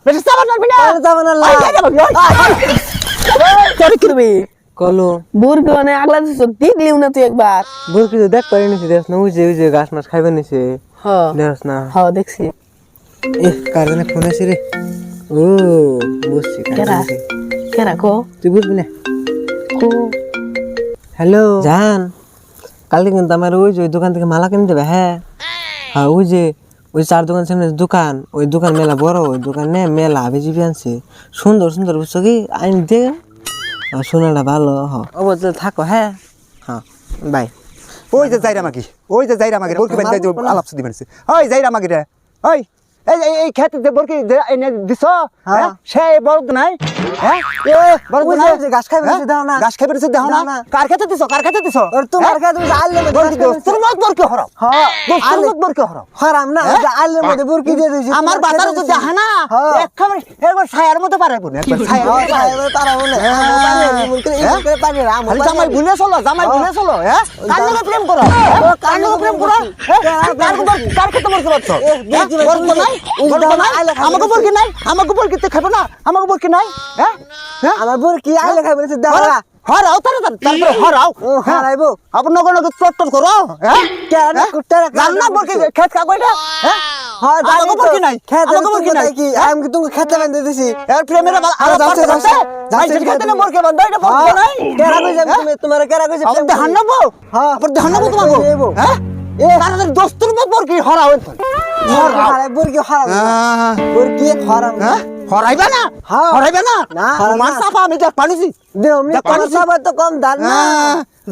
বেশি সাবান মারবি না সাবান আল্লাহ তোর কি করবি কলো বুরকি মানে আগলা দিছ দেখলিও না তুই একবার বুরকি তো দেখ পারি নিছি দেখ না ওই যে গাছ মাছ খাইবে নিছে হ্যাঁ দেখ না হ্যাঁ দেখছি এ কার জানে ফোন আসে রে ও বুঝছি কেরা কেরা কো তুই বুঝবি না কো হ্যালো জান কালকে কিন্তু আমার ওই যে ওই দোকান থেকে মালা কিনে দেবে হ্যাঁ হ্যাঁ ওই চার দোকান সামনে দোকান ওই দোকান মেলা বড় ওই দোকানে মেলা হাবিজিবি আনছে সুন্দর সুন্দর বুঝছো কি আইন দে সোনাটা ভালো ও বলতে থাকো হ্যাঁ হ্যাঁ বাই ওই যে যাইরা মাগি বলকি বাড়ি যে আলাপ সুদি মারছে ওই যাইরা মাগি রে ওই এই খেতে যে বলকি এনে দিছ হ্যাঁ সে বড় নাই হ্যাঁ বড় নাই গাছ খাইবে দাও না গাছ খাইবে দাও না কার খেতে দিছ আর তোমার কাছে তুমি আইলে বলকি তোর মত বলকি হরাও হ্যাঁ তোর মত বলকি হরাও হারাম না আইলে মধ্যে বুরকি দিয়ে দিছি আমার বাজারে তো দেখা না একবার ছায়ার মতো পারাবো না একবার ছায়ার তারা বলে পানি রাম জামাই ভুলে চলো হ্যাঁ কার লগে প্রেম করো কার খেতে মরতে পারছো আমাকে বলকি নাই আমাকে বলকিতে খাবো না আমাকে বলকি নাই হ্যাঁ আমার বুরকি আইলে খাইবে দাও হরাও তারপরে হরাও হারাইবো আপন নগর চট্টর করো হ্যাঁ কেন কুত্তা জান না বলকি খেত খাবো এটা হ্যাঁ হ্যাঁ আমাকে বলকি নাই আমাকে বলকি নাই কি আমি কি তুমি খেতে বেঁধে দিছি এর প্রেমের আর যাচ্ছে যাচ্ছে খেতে না বলকে বন্ধ এটা বলকি নাই কেরা কইছে তুমি তোমার কেরা কইছে আপন দেখান নেবো হ্যাঁ আপন দেখান নেবো তোমাকে হ্যাঁ তাদের দোস্তের মত বলকি হরাও হারাই বুরকি হারাম বুরকি হারাম হ্যাঁ হরাইবা না হরাইবা না তোমার সাফা আমি দেখ পানিছি দেও মি কোন সাবা তো কম দান না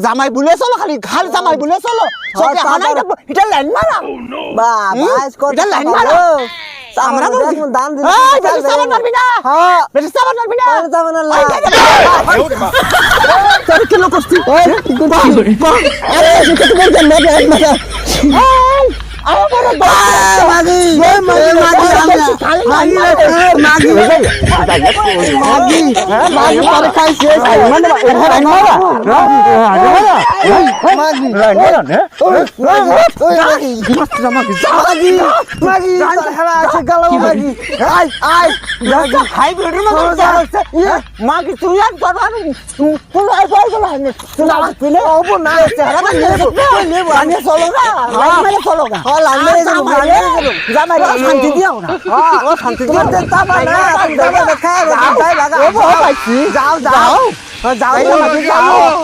জামাই বলে চলো খালি জামাই বলে চলো সবে হানাই এটা লাইন মারা বাবা আজ কত এটা লাইন মারা আমরা দান দিই এই বেশি সাবান মারবি না হ্যাঁ বেশি সাবান মারবি না সাবান আল্লাহ তোর কি লোক করছিস এই আরে যেটা তোমার জন্য মারা মাগি পরে খাইছে মাগি তুই আর চলো না জামাই শান্তি দিও না শান্তি দিও যাও যাও যাও